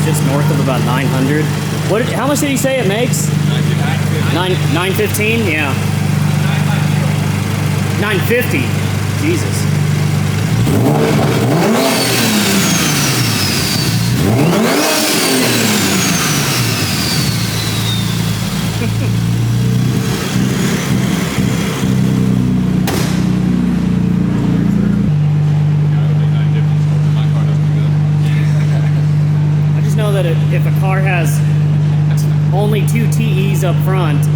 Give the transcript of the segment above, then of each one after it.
just north of about 900. How much did he say it makes? 915? Yeah. 950. Jesus. I just know that if a car has only 2 TEs up front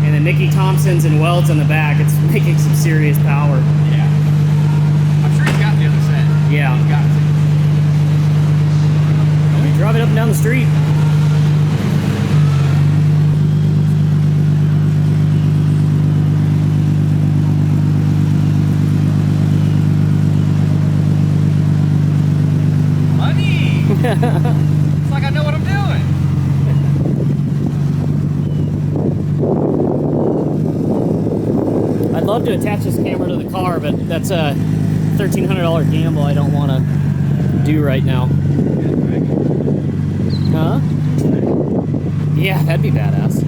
and then Mickey Thompson's and Welds in the back, it's making some serious power. Yeah. I'm sure he's got the other set. Yeah. He's got it. Let me drive it up and down the street. Money! It's like I know what I'm doing. I'd love to attach this camera to the car, but that's a $1,300 gamble I don't want to do right now. Huh? Yeah, that'd be badass.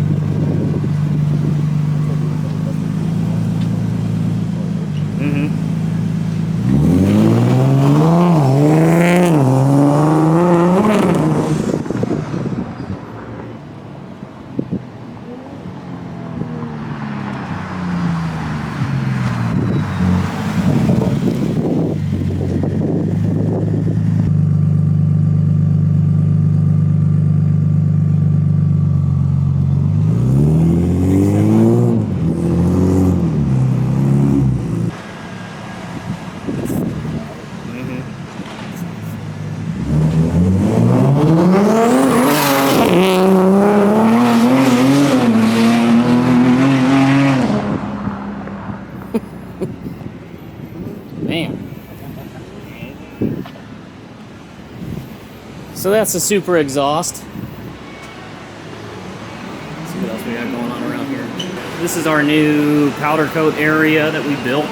Mm-hmm. Man. So that's the super exhaust. Let's see what else we got going on around here. This is our new powder coat area that we built.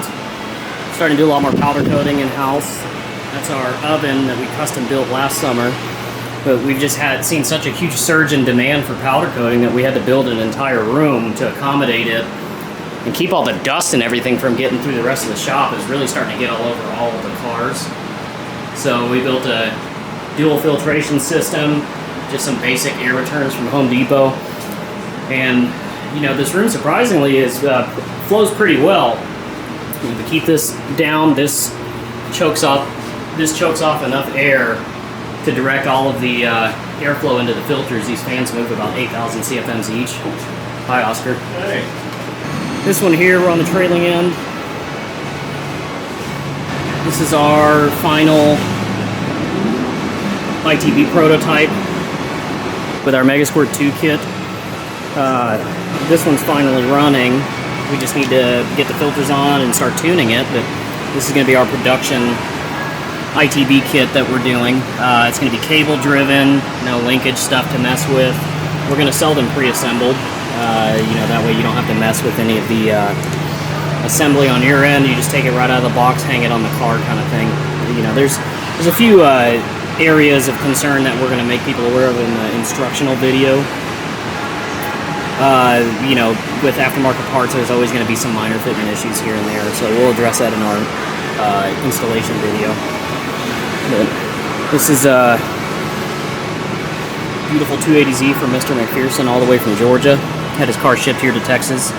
Starting to do a lot more powder coating in-house. That's our oven that we custom built last summer. But we've just seen such a huge surge in demand for powder coating that we had to build an entire room to accommodate it and keep all the dust and everything from getting through the rest of the shop. Is really starting to get all over all of the cars. So we built a dual filtration system, just some basic air returns from Home Depot. And you know, this room surprisingly flows pretty well. If we keep this down, this chokes off enough air to direct all of the airflow into the filters. These fans move about 8,000 CFMs each. Hi, Oscar. Hey. This one here, we're on the trailing end. This is our final ITB prototype with our Megasquirt 2 kit. This one's finally running. We just need to get the filters on and start tuning it, but this is going to be our production ITB kit that we're doing. It's going to be cable driven, no linkage stuff to mess with. We're going to sell them pre-assembled. You know, that way you don't have to mess with any of the assembly on your end. You just take it right out of the box, hang it on the car kind of thing. You know, there's a few areas of concern that we're going to make people aware of in the instructional video. You know, with aftermarket parts, there's always going to be some minor fitment issues here and there, so we'll address that in our installation video. But this is a beautiful 280Z from Mr. McPherson, all the way from Georgia. Had his car shipped here to Texas.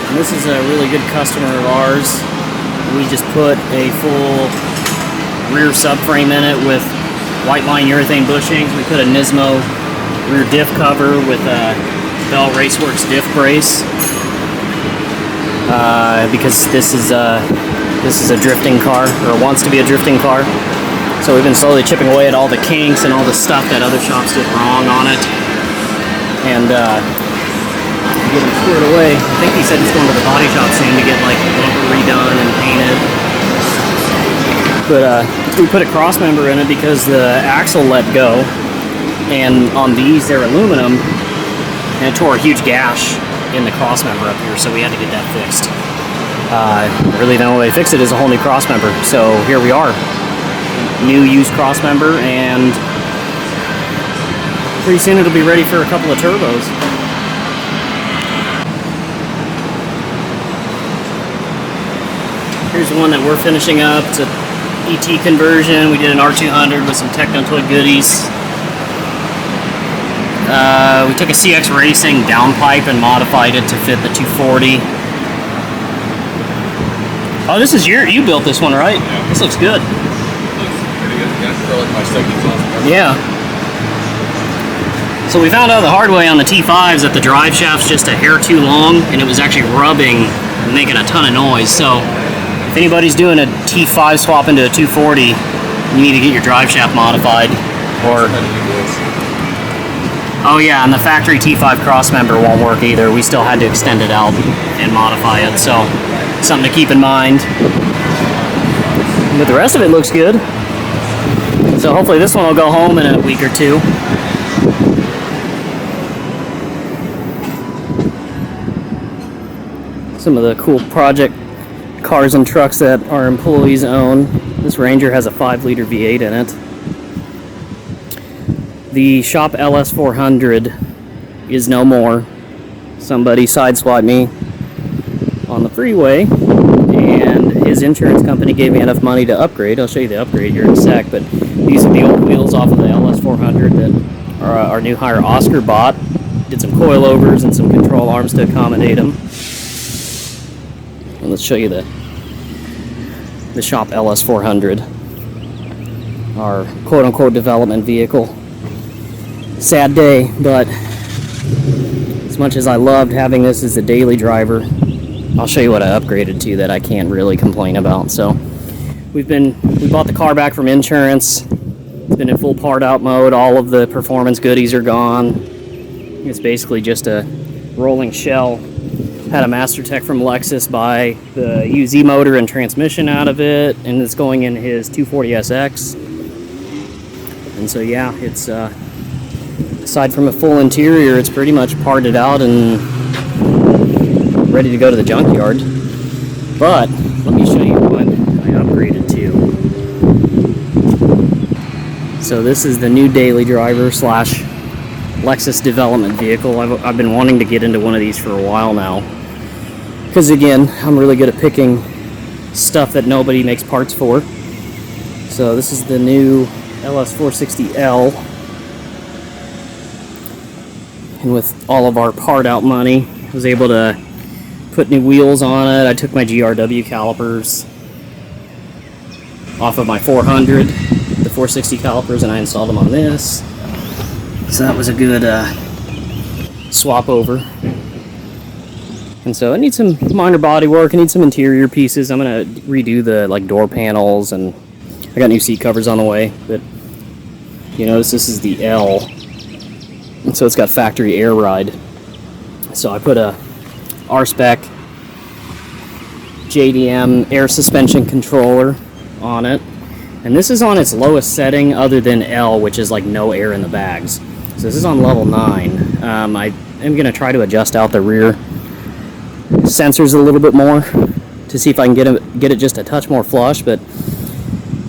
And this is a really good customer of ours. We just put a full rear subframe in it with white line urethane bushings. We put a Nismo rear diff cover with a Godzilla Raceworks diff brace. Because this is a drifting car, or wants to be a drifting car. So we've been slowly chipping away at all the kinks and all the stuff that other shops did wrong on it. And get them squared away. I think he said he's going to the body shop soon to get like the bumper redone and painted. But we put a cross member in it because the axle let go. And on these, they're aluminum. And it tore a huge gash in the cross member up here, so we had to get that fixed. Really the only way to fix it is a whole new cross member. So here we are, new used cross member, and pretty soon it'll be ready for a couple of turbos. Here's the one that we're finishing up. It's a ET conversion. We did an R200 with some Techno-Toy goodies. We took a CX Racing downpipe and modified it to fit the 240. Oh, this is you built this one, right? Yeah. This looks good. Looks pretty good. Yeah, I feel like my second exhaust. Yeah. So we found out the hard way on the T5s that the drive shaft's just a hair too long, and it was actually rubbing and making a ton of noise. So if anybody's doing a T5 swap into a 240, you need to get your drive shaft modified. Or oh yeah, and the factory T5 cross member won't work either. We still had to extend it out and modify it, so something to keep in mind. But the rest of it looks good. So hopefully this one will go home in a week or two. Some of the cool project cars and trucks that our employees own. This Ranger has a 5-liter V8 in it. The shop LS 400 is no more. Somebody sideswiped me on the freeway, and his insurance company gave me enough money to upgrade. I'll show you the upgrade here in a sec, but these are the old wheels off of the LS 400 that our new hire Oscar bought. Did some coilovers and some control arms to accommodate them. And let's show you the shop LS 400, our quote-unquote development vehicle. Sad day, but as much as I loved having this as a daily driver, I'll show you what I upgraded to that I can't really complain about. So we bought the car back from insurance. It's been in full part out mode. All of the performance goodies are gone. It's basically just a rolling shell. Had a master tech from Lexus buy the UZ motor and transmission out of it, and it's going in his 240SX. And so yeah, it's aside from a full interior, it's pretty much parted out and ready to go to the junkyard. But let me show you what I upgraded to. So this is the new daily driver slash Lexus development vehicle. I've been wanting to get into one of these for a while now, because again, I'm really good at picking stuff that nobody makes parts for. So this is the new LS 460L, and with all of our part out money, I was able to put new wheels on it. I took my GRW calipers off of my 400, the 460 calipers, and I installed them on this. So that was a good swap over. And so it needs some minor body work. I need some interior pieces. I'm gonna redo the door panels, and I got new seat covers on the way. But you notice this is the L, and so it's got factory air ride. So I put a R-Spec JDM air suspension controller on it, and this is on its lowest setting other than L, which is like no air in the bags. So this is on level 9. I am going to try to adjust out the rear sensors a little bit more to see if I can get it just a touch more flush, but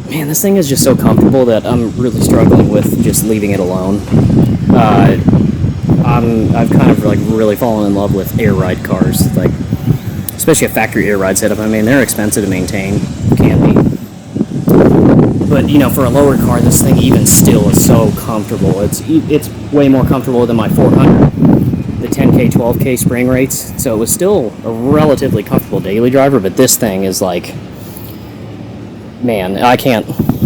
man, this thing is just so comfortable that I'm really struggling with just leaving it alone. I've kind of really fallen in love with air ride cars, especially a factory air ride setup. I mean, they're expensive to maintain, can be. But for a lower car, this thing even still is so comfortable. It's way more comfortable than my 400, the 10K, 12K spring rates. So it was still a relatively comfortable daily driver, but this thing is man, I can't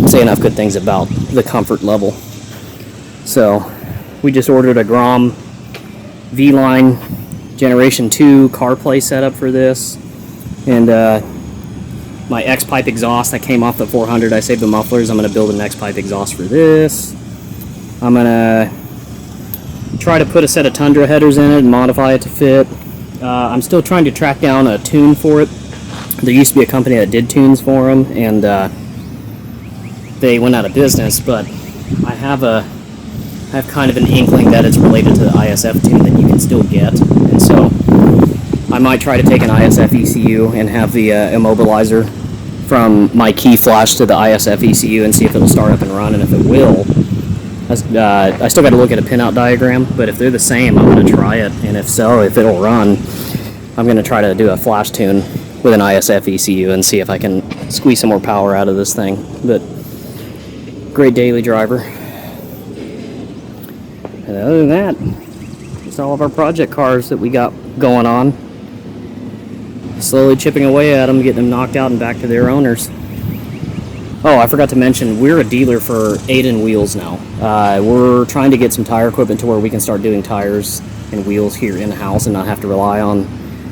say enough good things about the comfort level. So we just ordered a Grom V-Line Generation 2 CarPlay setup for this, and my X-pipe exhaust that came off the 400, I saved the mufflers. I'm going to build an X-pipe exhaust for this. I'm going to try to put a set of Tundra headers in it and modify it to fit. I'm still trying to track down a tune for it. There used to be a company that did tunes for them, and they went out of business, but I have kind of an inkling that it's related to the ISF tune that you can still get, and so I might try to take an ISF ECU and have the immobilizer from my key flash to the ISF ECU and see if it'll start up and run, and if it will, I still got to look at a pinout diagram, but if they're the same, I'm going to try it, and if so, if it'll run, I'm going to try to do a flash tune with an ISF ECU and see if I can squeeze some more power out of this thing. But great daily driver. And other than that, just all of our project cars that we got going on. Slowly chipping away at them, getting them knocked out and back to their owners. Oh, I forgot to mention, we're a dealer for Aiden wheels now. We're trying to get some tire equipment to where we can start doing tires and wheels here in-house and not have to rely on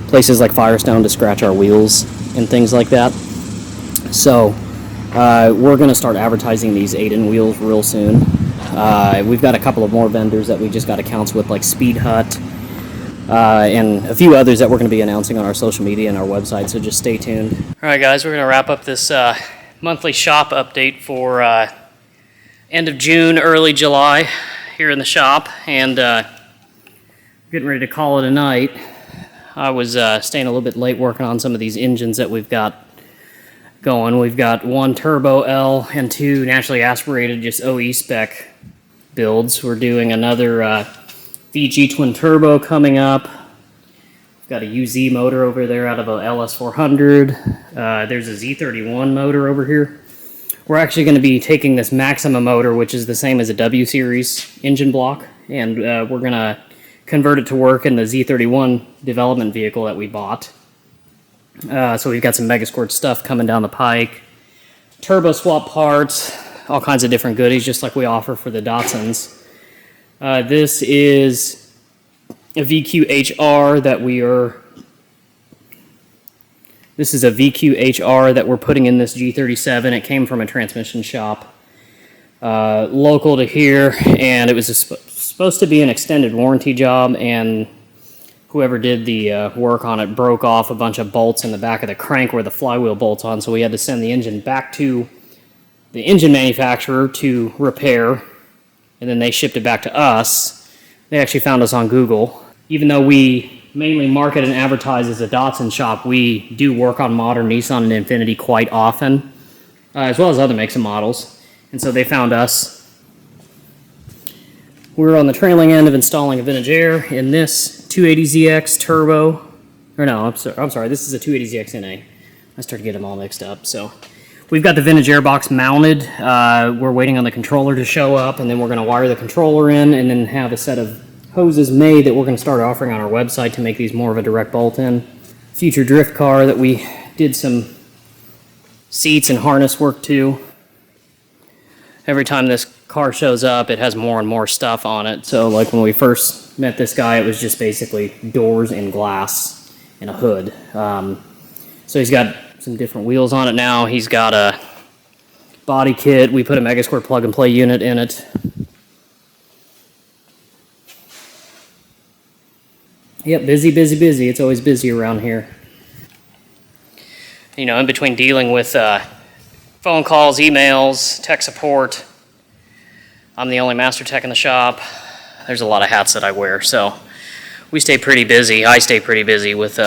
places like Firestone to scratch our wheels and things like that. So we're going to start advertising these Aiden wheels real soon. We've got a couple of more vendors that we just got accounts with, like Speed Hut, and a few others that we're going to be announcing on our social media and our website, so just stay tuned. All right, guys, we're going to wrap up this monthly shop update for end of June, early July here in the shop, and getting ready to call it a night. I was staying a little bit late working on some of these engines that we've got going. We've got one turbo L and two naturally aspirated, just OE spec builds. We're doing another VG twin turbo coming up. We've got a UZ motor over there out of a LS400. There's a Z31 motor over here. We're actually going to be taking this Maxima motor, which is the same as a W series engine block, and we're going to convert it to work in the Z31 development vehicle that we bought. So we've got some Megasquirt stuff coming down the pike, turbo swap parts, all kinds of different goodies, just like we offer for the Datsuns. This is a VQHR that we're putting in this G37. It came from a transmission shop local to here, and it was supposed to be an extended warranty job, and whoever did the work on it broke off a bunch of bolts in the back of the crank where the flywheel bolts on, so we had to send the engine back to the engine manufacturer to repair, and then they shipped it back to us. They actually found us on Google. Even though we mainly market and advertise as a Datsun shop, we do work on modern Nissan and Infiniti quite often, as well as other makes and models, and so they found us. We're on the trailing end of installing a Vintage Air in this 280ZX Turbo, or no, I'm sorry, this is a 280ZX NA. I started getting them all mixed up. So we've got the Vintage Air box mounted. We're waiting on the controller to show up, and then we're going to wire the controller in and then have a set of hoses made that we're going to start offering on our website to make these more of a direct bolt-in. Future drift car that we did some seats and harness work to. Every time this car shows up, it has more and more stuff on it. So like when we first met this guy, it was just basically doors and glass and a hood. So he's got some different wheels on it now. He's got a body kit. We put a Megasquirt plug and play unit in it. Yep, busy, busy, busy. It's always busy around here. You know, in between dealing with phone calls, emails, tech support, I'm the only master tech in the shop. There's a lot of hats that I wear, so we stay pretty busy. I stay pretty busy with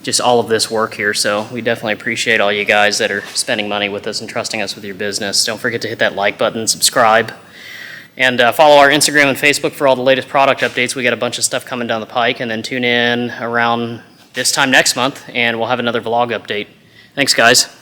just all of this work here, so we definitely appreciate all you guys that are spending money with us and trusting us with your business. Don't forget to hit that like button, subscribe, and follow our Instagram and Facebook for all the latest product updates. We got a bunch of stuff coming down the pike, and then tune in around this time next month, and we'll have another vlog update. Thanks, guys.